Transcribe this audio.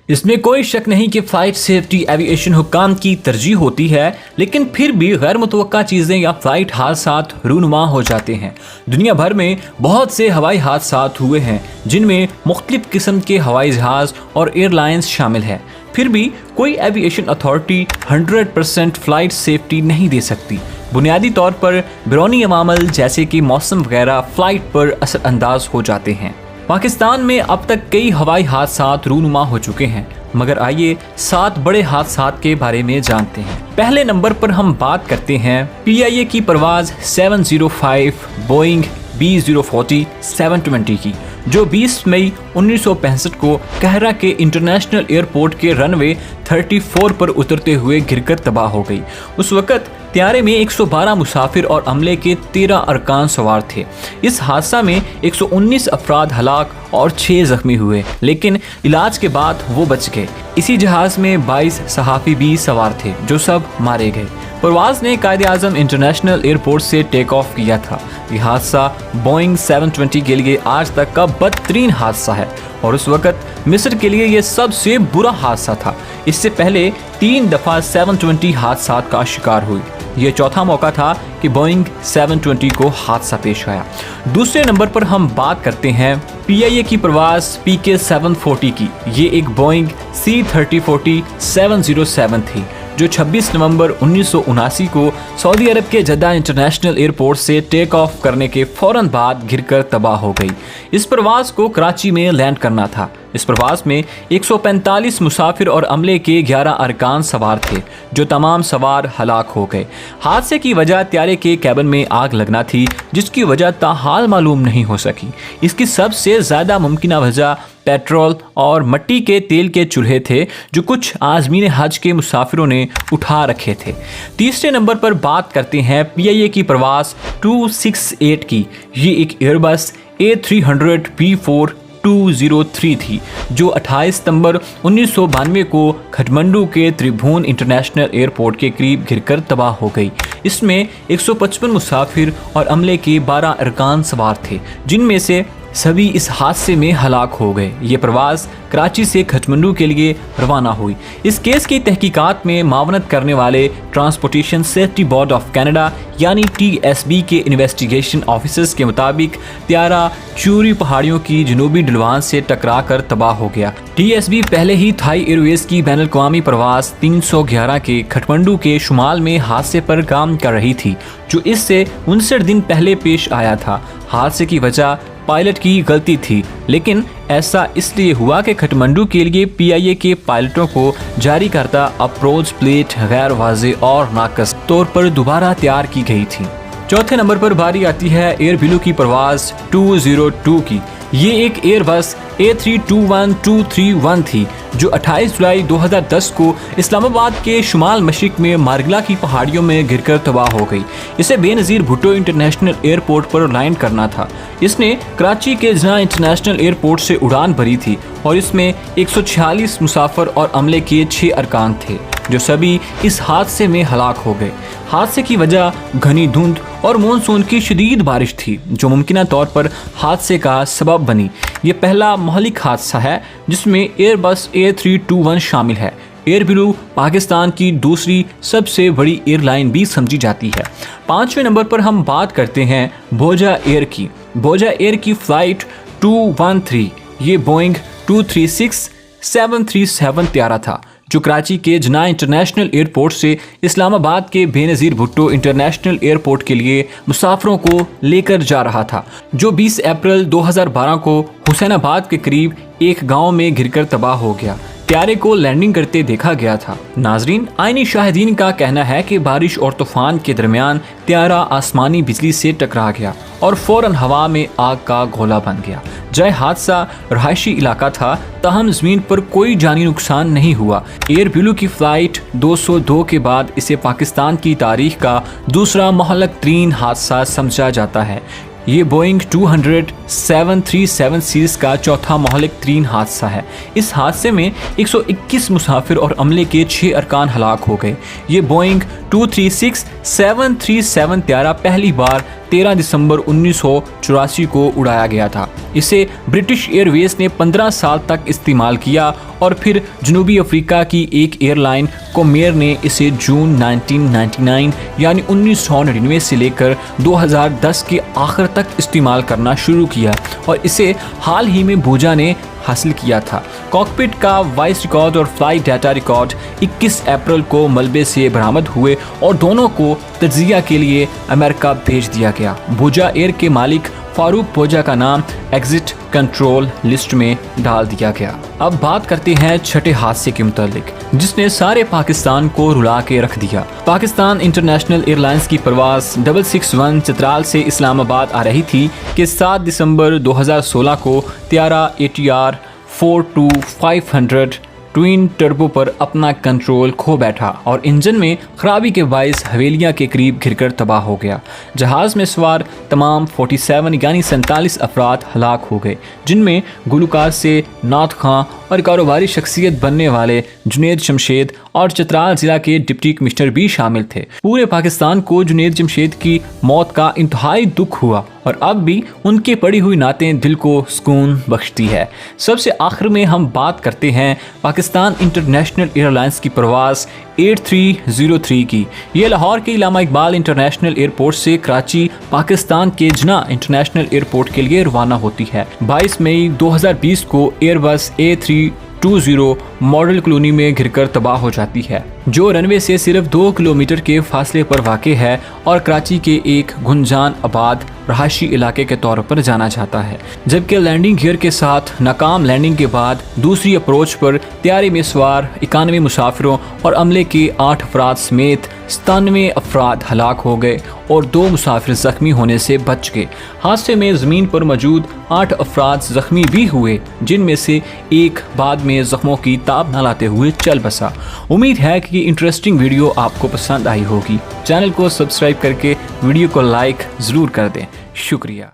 इसमें कोई शक नहीं कि फ्लाइट सेफ्टी एविएशन हुक्काम की तरजीह होती है, लेकिन फिर भी गैर मुतवक्का चीज़ें या फ्लाइट हादसात रूनुमा हो जाते हैं। दुनिया भर में बहुत से हवाई हादसात हुए हैं जिनमें मुख्तलिफ किस्म के हवाई जहाज़ और एयरलाइंस शामिल है। फिर भी कोई एविएशन अथॉरिटी 100% फ्लाइट सेफ्टी नहीं दे सकती। बुनियादी तौर पर बैरूनी अवामल जैसे कि मौसम वगैरह फ्लाइट पर असरअंदाज हो जाते हैं। पाकिस्तान में अब तक कई हवाई हादसात रूनुमा हो चुके हैं, मगर आइए 7 बड़े हादसात के बारे में जानते हैं। पहले नंबर पर हम बात करते हैं PIA की परवाज 705 बोइंग B040 720 की, जो 20 मई 1965 को कहरा के इंटरनेशनल एयरपोर्ट के रनवे 34 पर उतरते हुए गिरकर तबाह हो गई। उस वक़्त त्यारे में 112 मुसाफिर और अमले के 13 अरकान सवार थे। इस हादसा में 119 अफराद हलाक और 6 जख्मी हुए, लेकिन इलाज के बाद वो बच गए। इसी जहाज़ में 22 सहाफ़ी भी सवार थे, जो सब मारे गए। परवाज़ ने कायद-ए-आज़म इंटरनेशनल एयरपोर्ट से टेक ऑफ किया था। यह हादसा बोइंग 720 के लिए आज तक का बदतरीन हादसा है और उस वक़्त मिस्र के लिए यह सबसे बुरा हादसा था। इससे पहले 3 दफ़ा 720 हादसात का शिकार हुई। यह चौथा मौका था कि बोइंग 720 को हादसा पेश आया। दूसरे नंबर पर हम बात करते हैं PIA की परवाज़ PK 740 की। ये एक बोइंग C3040 707 थी, जो 26 नवंबर 1979 को सऊदी अरब के जद्दा इंटरनेशनल एयरपोर्ट से टेक ऑफ करने के फौरन बाद गिरकर तबाह हो गई। इस परवाज़ को कराची में लैंड करना था। इस परवाज़ में 145 मुसाफिर और अमले के 11 अरकान सवार थे, जो तमाम सवार हलाक हो गए। हादसे की वजह त्यारे के कैबिन में आग लगना थी, जिसकी वजह ताहाल मालूम नहीं हो सकी। इसकी सबसे ज़्यादा मुमकिन वजह पेट्रोल और मिट्टी के तेल के चूल्हे थे, जो कुछ आज़मीन हज के मुसाफिरों ने उठा रखे थे। तीसरे नंबर पर बात करते हैं PIA की परवाज़ 268 की। ये एक एयरबस A300 B4 203 थी, जो 28 सितंबर 1992 को काठमांडू के त्रिभुवन इंटरनेशनल एयरपोर्ट के करीब गिरकर तबाह हो गई। इसमें 155 मुसाफिर और अमले के 12 अरकान सवार थे, जिनमें से सभी इस हादसे में हलाक हो गए। ये परवाज़ कराची से काठमांडू के लिए रवाना हुई। इस केस की तहकीकात में मावनत करने वाले transportation safety board of Canada यानी TSB के इन्वेस्टिगेशन ऑफिसर्स के मुताबिक त्यारा चूरी पहाड़ियों की जनूबी ढलवान से टकरा कर तबाह हो गया। TSB पहले ही थाई एयरवेज की बैनुल अक़वामी परवाज़ 311 के काठमांडू के शुमाल में हादसे पर काम कर रही थी, जो इससे 59 दिन पहले पेश आया था। हादसे की वजह पायलट की गलती थी, लेकिन ऐसा इसलिए हुआ कि काठमांडू के लिए PIA के पायलटों को जारी करता अप्रोच प्लेट गैर वाज़ेह और नाक़िस तौर पर दोबारा तैयार की गई थी। चौथे नंबर पर बारी आती है एयर ब्लू की परवाज़ 202 की। ये एक एयरबस A321-231 थी, जो 28 जुलाई 2010 को इस्लामाबाद के शुमाल मशरिक में मारगला की पहाड़ियों में गिरकर तबाह हो गई। इसे बेनज़ीर भुट्टो इंटरनेशनल एयरपोर्ट पर लैंड करना था। इसने कराची के जना इंटरनेशनल एयरपोर्ट से उड़ान भरी थी और इसमें 146 मुसाफिर और अमले के 6 अरकान थे, जो सभी इस हादसे में हलाक हो गए। हादसे की वजह घनी धुंध और मानसून की शदीद बारिश थी, जो मुमकिन तौर पर हादसे का सबब बनी। ये पहला महलिक हादसा है जिसमें एयरबस A321 शामिल है। एयर ब्लू पाकिस्तान की दूसरी सबसे बड़ी एयरलाइन भी समझी जाती है। 5वें नंबर पर हम बात करते हैं बोजा एयर की। बोजा एयर की फ़्लाइट 213 ये बोइंग 236 737 त्यारा था, जो कराची के जना इंटरनेशनल एयरपोर्ट से इस्लामाबाद के बेनज़ीर भुट्टो इंटरनेशनल एयरपोर्ट के लिए मुसाफिरों को लेकर जा रहा था, जो 20 अप्रैल 2012 को हुसैनाबाद के करीब एक गांव में गिरकर तबाह हो गया। त्यारे को लैंडिंग करते देखा गया था। नाजरीन, आईनी शाहिदीन का कहना है कि बारिश और तूफान के दरमियान त्यारा आसमानी बिजली से टकरा गया और फौरन हवा में आग का गोला बन गया। जय हादसा रहायशी इलाका था, ताहम ज़मीन पर कोई जानी नुकसान नहीं हुआ। एयर ब्लू की फ़्लाइट 202 के बाद इसे पाकिस्तान की तारीख का दूसरा महलक तरीन हादसा समझा जाता है। ये बोइंग 200 737 सीरीज़ का चौथा महलिक तरीन हादसा है। इस हादसे में 121 मुसाफिर और अमले के 6 अरकान हलाक हो गए। ये बोइंग 236 737 त्यारा पहली बार 13 दिसंबर 1984 को उड़ाया गया था। इसे ब्रिटिश एयरवेज ने 15 साल तक इस्तेमाल किया और फिर जनूबी अफ्रीका की एक एयरलाइन कोमेर ने इसे जून 1999 यानी 1999 से लेकर 2010 के आखिर तक इस्तेमाल करना शुरू किया और इसे हाल ही में भूजा ने हासिल किया था। कॉकपिट का वॉइस रिकॉर्ड और फ्लाइट डाटा रिकॉर्ड 21 अप्रैल को मलबे से बरामद हुए और दोनों को तज्जिया के लिए अमेरिका भेज दिया गया। भूजा एयर के मालिक फारूक भूजा का नाम एग्जिट कंट्रोल लिस्ट में डाल दिया गया। अब बात करते हैं छठे हादसे के मुतालिक जिसने सारे पाकिस्तान को रुला के रख दिया। पाकिस्तान इंटरनेशनल एयरलाइंस की परवाज 661 चित्राल से इस्लामाबाद आ रही थी कि 7 दिसंबर 2016 को त्यारा ATR 42500 ट्विन टर्बो पर अपना कंट्रोल खो बैठा और इंजन में खराबी के बायस हवेलियां के करीब घिरकर तबाह हो गया। जहाज़ में सवार तमाम 47 यानी 47 अफराद हलाक हो गए, जिनमें गुलकार से नाथ खां और कारोबारी शख्सियत बनने वाले जुनेद जमशेद और चित्राल जिला के डिप्टी कमिश्नर भी शामिल थे। पूरे पाकिस्तान को जुनेद जमशेद की मौत का इंतहाई दुख हुआ और अब भी उनके पड़ी हुई नातें दिल को सुकून बख्शती है। सबसे आखिर में हम बात करते हैं पाकिस्तान इंटरनेशनल एयरलाइंस की परवाज 8303 की। ये लाहौर के इलामा इकबाल इंटरनेशनल एयरपोर्ट से कराची पाकिस्तान के जना इंटरनेशनल एयरपोर्ट के लिए रवाना होती है। 22 मई 2020 को एयरबस A320 मॉडल कॉलोनी में घिरकर तबाह हो जाती है, जो रनवे से सिर्फ 2 किलोमीटर के फासले पर वाक़ है और कराची के एक गुंजान आबाद रहायशी इलाके के तौर पर जाना जाता है। जबकि लैंडिंग गियर के साथ नाकाम लैंडिंग के बाद दूसरी अप्रोच पर त्यारे में सवार 91 मुसाफिरों और अमले के 8 अफराद समेत 97 अफराद हलाक हो गए और 2 मुसाफिर जख्मी होने से बच गए। हादसे में ज़मीन पर मौजूद 8 अफराद जख्मी भी हुए, जिनमें से एक बाद में जख्मों की ताब न लाते हुए चल बसा। उम्मीद है कि ये इंटरेस्टिंग वीडियो आपको पसंद आई होगी। चैनल को सब्सक्राइब करके वीडियो को लाइक ज़रूर कर दें। शुक्रिया।